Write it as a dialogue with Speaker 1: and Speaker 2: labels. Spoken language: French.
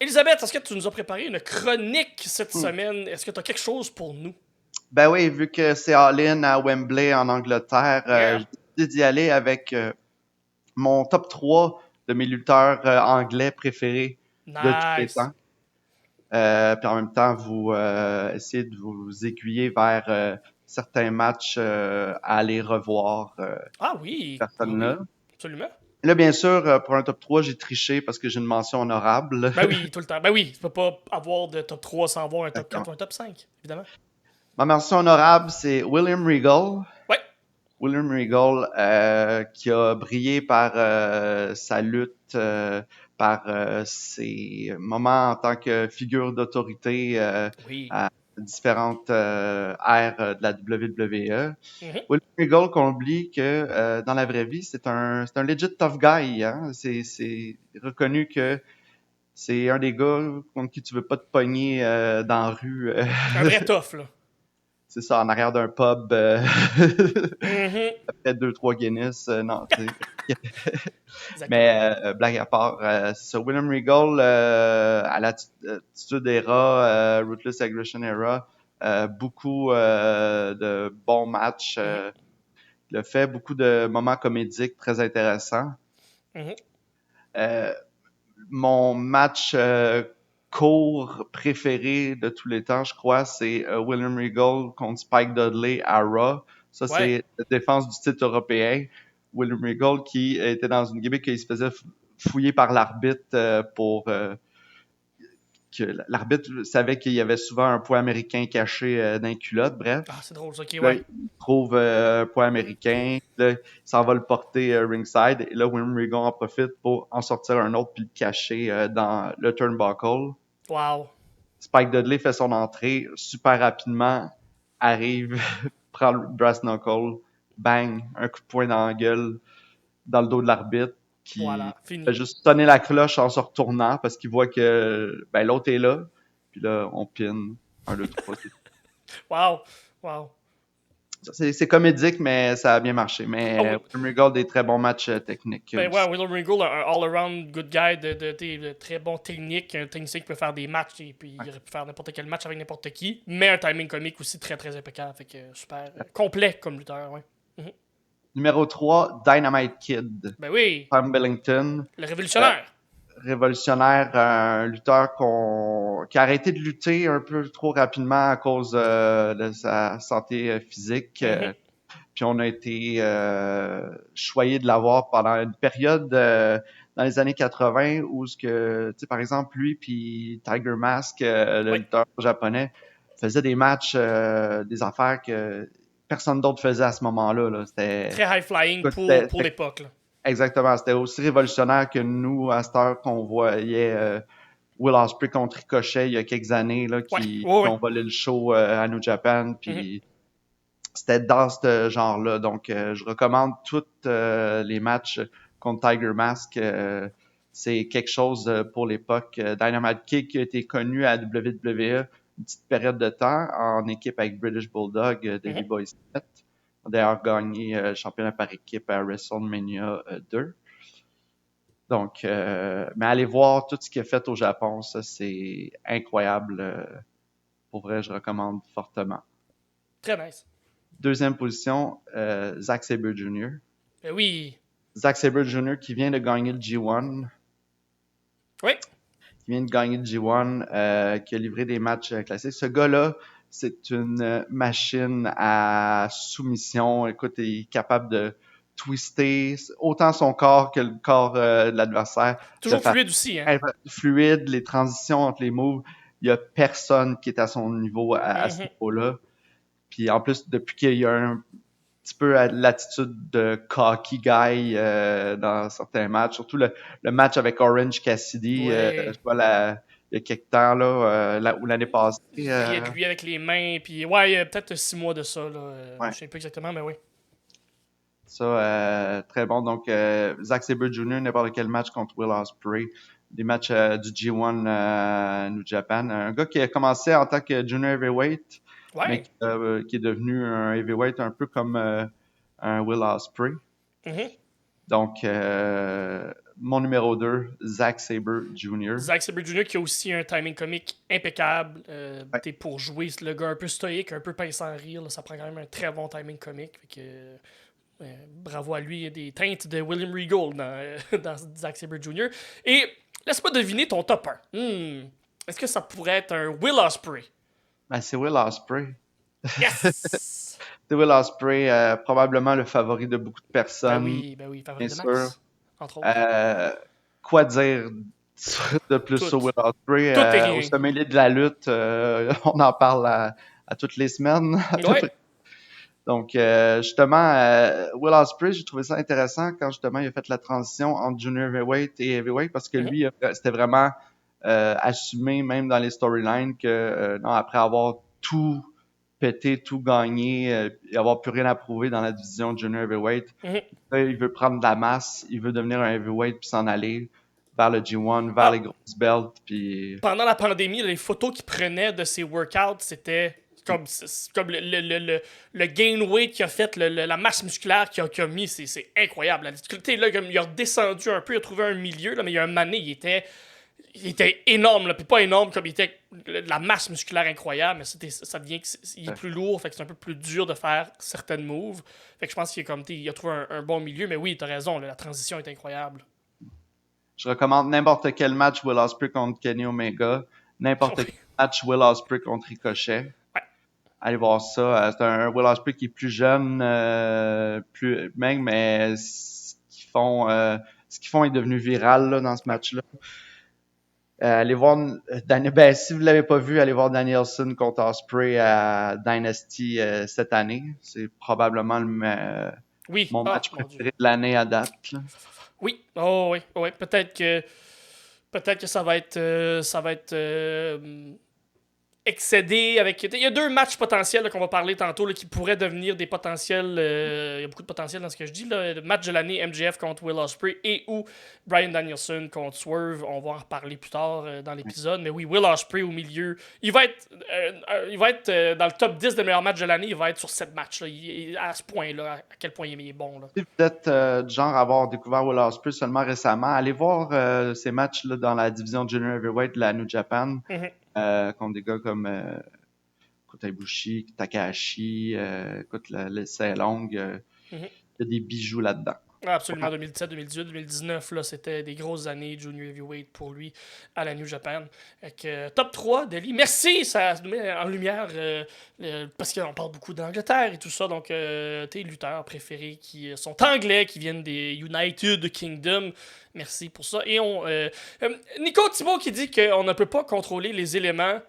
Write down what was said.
Speaker 1: Elisabeth, est-ce que tu nous as préparé une chronique cette semaine? Est-ce que tu as quelque chose pour nous?
Speaker 2: Ben oui, vu que c'est all-in à Wembley en Angleterre,
Speaker 1: Yeah.
Speaker 2: j'ai décidé d'y aller avec mon top 3 de mes lutteurs anglais préférés de tous les
Speaker 1: Nice.
Speaker 2: temps. Puis en même temps, vous essayez de vous aiguiller vers certains matchs à aller revoir
Speaker 1: Ah oui, oui,
Speaker 2: personnes-là.
Speaker 1: oui, absolument.
Speaker 2: Là, bien sûr, pour un top 3, j'ai triché parce que j'ai une mention honorable.
Speaker 1: Ben oui, tout le temps. Ben oui, tu peux pas avoir de top 3 sans avoir un top 4 ou un top 5, évidemment.
Speaker 2: Ma mention honorable, c'est William Regal.
Speaker 1: Ouais,
Speaker 2: William Regal, qui a brillé par sa lutte, par ses moments en tant que figure d'autorité
Speaker 1: oui.
Speaker 2: à différentes ères de la WWE.
Speaker 1: Mhm.
Speaker 2: William Regal, qu'on oublie que dans la vraie vie, c'est un legit tough guy. Hein? C'est reconnu que c'est un des gars contre qui tu veux pas te pogner dans la rue.
Speaker 1: Un vrai tough, là.
Speaker 2: C'est ça, en arrière d'un pub.
Speaker 1: Mhm.
Speaker 2: Après 2-3 Guinness, non, tu sais.
Speaker 1: Exactement.
Speaker 2: Mais blague à part, c'est ça. William Regal, à l'attitude era, Ruthless Aggression era, beaucoup de bons matchs.
Speaker 1: Mhm.
Speaker 2: Il a fait beaucoup de moments comédiques très intéressants.
Speaker 1: Mhm.
Speaker 2: Euh, Mon match court préféré de tous les temps, je crois, c'est William Regal contre Spike Dudley à Raw. Ça,
Speaker 1: Ouais.
Speaker 2: c'est la défense du titre européen. William Regal qui était dans une gimmick qu'il se faisait fouiller par l'arbitre pour que l'arbitre savait qu'il y avait souvent un poids américain caché dans les culottes, bref.
Speaker 1: Ah, c'est drôle, ça. Ok,
Speaker 2: Là,
Speaker 1: ouais.
Speaker 2: il trouve un poids américain. Là, il s'en va le porter ringside. Et là, William Regal en profite pour en sortir un autre puis le cacher dans le turnbuckle.
Speaker 1: Wow.
Speaker 2: Spike Dudley fait son entrée super rapidement, arrive, prend le brass knuckle, bang, un coup de poing dans la gueule, dans le dos de l'arbitre, qui
Speaker 1: Voilà,
Speaker 2: fait
Speaker 1: fini.
Speaker 2: juste sonner la cloche en se retournant parce qu'il voit que ben, l'autre est là. Puis là, on pin. 1, 2, 3.
Speaker 1: Wow. Wow.
Speaker 2: C'est comédique, mais ça a bien marché.
Speaker 1: Ah
Speaker 2: Mais
Speaker 1: oui.
Speaker 2: William Regal, des très bons matchs techniques
Speaker 1: Ben ouais,
Speaker 2: aussi.
Speaker 1: Willow Regal, un all-around good guy de très bon technique, un technicien qui peut faire des matchs et puis il aurait pu faire n'importe quel match avec n'importe qui, mais un timing comique aussi très très impeccable, fait que super complet comme lutteur, ouais. Mhm.
Speaker 2: Numéro 3, Dynamite Kid.
Speaker 1: Ben oui,
Speaker 2: Tom Billington.
Speaker 1: le
Speaker 2: Euh,
Speaker 1: révolutionnaire.
Speaker 2: Révolutionnaire, un lutteur qui a arrêté de lutter un peu trop rapidement à cause de sa santé physique.
Speaker 1: Mhm.
Speaker 2: Puis on a été choyé de l'avoir pendant une période dans les années 80 où ce que, tu sais, par exemple, lui puis Tiger Mask, le
Speaker 1: Oui,
Speaker 2: lutteur japonais, faisaient des matchs, des affaires que personne d'autre faisait à ce moment-là. Là.
Speaker 1: très high flying
Speaker 2: Écoute,
Speaker 1: pour l'époque, là.
Speaker 2: exactement, c'était aussi révolutionnaire que nous, à cette heure qu'on voyait Will Ospreay contre Ricochet il y a quelques années, là,
Speaker 1: Ouais,
Speaker 2: qui
Speaker 1: ouais, ouais.
Speaker 2: ont volé le show à New Japan,
Speaker 1: Mhm.
Speaker 2: puis c'était dans ce genre-là. Donc, je recommande tous les matchs contre Tiger Mask. C'est quelque chose pour l'époque. Dynamite Kid qui a été connu à WWE une petite période de temps en équipe avec British Bulldog, Davey
Speaker 1: Mhm.
Speaker 2: Boy Smith. On a d'ailleurs gagné le championnat par équipe à WrestleMania 2. Donc, mais allez voir tout ce qu'il a fait au Japon, ça c'est incroyable. Pour vrai, je recommande fortement.
Speaker 1: Très nice.
Speaker 2: Deuxième position, Zack Sabre Jr.
Speaker 1: Ben oui,
Speaker 2: Zack Sabre Jr. qui vient de gagner le G1,
Speaker 1: oui.
Speaker 2: qui a livré des matchs classiques. Ce gars-là, c'est une machine à soumission. Écoute, il est capable de twister autant son corps que le corps de l'adversaire de
Speaker 1: Toujours
Speaker 2: façon
Speaker 1: fluide aussi, hein.
Speaker 2: fluide, les transitions entre les moves. Il y a personne qui est à son niveau à ce
Speaker 1: Mhm.
Speaker 2: niveau-là. Puis en plus, depuis qu'il y a un petit peu l'attitude de cocky guy dans certains matchs, surtout le match avec Orange Cassidy, je
Speaker 1: Ouais.
Speaker 2: vois il y a quelques temps, là, ou l'année passée.
Speaker 1: Il riait de lui avec les mains, puis ouais, il y a peut-être 6 mois de ça, là. Je
Speaker 2: Ouais,
Speaker 1: sais pas exactement, mais oui.
Speaker 2: ça, très bon. Donc, Zack Sabre Jr., n'importe quel match contre Will Ospreay, des matchs du G1 New Japan. Un gars qui a commencé en tant que junior heavyweight, mais
Speaker 1: Ouais.
Speaker 2: qui est devenu un heavyweight un peu comme un Will Ospreay.
Speaker 1: Mhm.
Speaker 2: Donc, mon numéro 2, Zack Sabre Jr.
Speaker 1: Zack Sabre Jr. qui a aussi un timing comique impeccable.
Speaker 2: Ouais.
Speaker 1: T'es pour jouer le gars un peu stoïque, un peu pince sans rire. Là, ça prend quand même un très bon timing comique. Fait que, bravo à lui. Il y a des teintes de William Regal dans Zack Sabre Jr. Et laisse-moi deviner ton top 1. Est-ce que ça pourrait être un Will Ospreay?
Speaker 2: Ben, c'est Will Ospreay.
Speaker 1: Yes!
Speaker 2: C'est Will Ospreay, probablement le favori de beaucoup de personnes.
Speaker 1: Ben oui, favori
Speaker 2: bien
Speaker 1: de Max,
Speaker 2: sûr.
Speaker 1: entre autres.
Speaker 2: Quoi dire de plus
Speaker 1: Tout.
Speaker 2: sur Will Ospreay?
Speaker 1: Tout et rien.
Speaker 2: Au sommet de la lutte, on en parle à toutes les semaines.
Speaker 1: Ouais.
Speaker 2: Donc, justement, Will Ospreay, j'ai trouvé ça intéressant quand justement il a fait la transition entre Junior Heavyweight et Heavyweight parce que lui, c'était vraiment assumé, même dans les storylines, que non, après avoir tout pété, tout gagné, et avoir plus rien à prouver dans la division Junior Heavyweight, là, il veut prendre de la masse, il veut devenir un Heavyweight puis s'en aller vers le G1, vers les grosses belts. Puis...
Speaker 1: Pendant la pandémie, les photos qu'il prenait de ses workouts, c'était comme le gain weight qu'il a fait, la masse musculaire qu'il a mis, c'est incroyable. La difficulté, là, comme il a redescendu un peu, il a trouvé un milieu, là, mais il y a un moment donné, il était énorme, là, puis pas énorme comme il était la masse musculaire incroyable, mais ça devient qu'il est plus lourd, fait que c'est un peu plus dur de faire certaines moves. Fait que je pense qu'il a trouvé un bon milieu, mais oui, t'as raison, là, la transition est incroyable.
Speaker 2: Je recommande n'importe quel match Will Ospreay contre Kenny Omega, n'importe quel match Will Ospreay contre Ricochet. Allez voir ça. C'est un Will Ospreay qui est plus jeune, plus même, mais ce qu'ils font est devenu viral là, dans ce match-là. Allez voir si vous l'avez pas vu, allez voir Danielson contre Ospreay à Dynasty cette année. C'est probablement mon match préféré de l'année à date. Là.
Speaker 1: Oui, oui. Peut-être que ça va être excédé avec... Il y a 2 matchs potentiels là, qu'on va parler tantôt là, qui pourraient devenir des potentiels... il y a beaucoup de potentiel dans ce que je dis. Là. Le match de l'année, MJF contre Will Ospreay et ou Bryan Danielson contre Swerve. On va en reparler plus tard dans l'épisode. Mais oui, Will Ospreay au milieu. Il va être dans le top 10 des meilleurs matchs de l'année. Il va être sur 7 matchs. Là. À ce point-là, à quel point il est bon. Là.
Speaker 2: Si vous êtes du genre à avoir découvert Will Ospreay seulement récemment, allez voir ces matchs là, dans la division Junior Heavyweight de la New Japan. Contre des gars comme Kota Ibushi, Takahashi, l'essai longue, il y a des bijoux là-dedans.
Speaker 1: Absolument, 2017, 2018, 2019, là, c'était des grosses années Junior Heavyweight pour lui à la New Japan. Top 3, Deli. Merci, ça nous met en lumière parce qu'on parle beaucoup d'Angleterre et tout ça. Donc, tes lutteurs préférés qui sont anglais, qui viennent des United Kingdom. Merci pour ça. Et Nico Thibault qui dit qu'on ne peut pas contrôler les éléments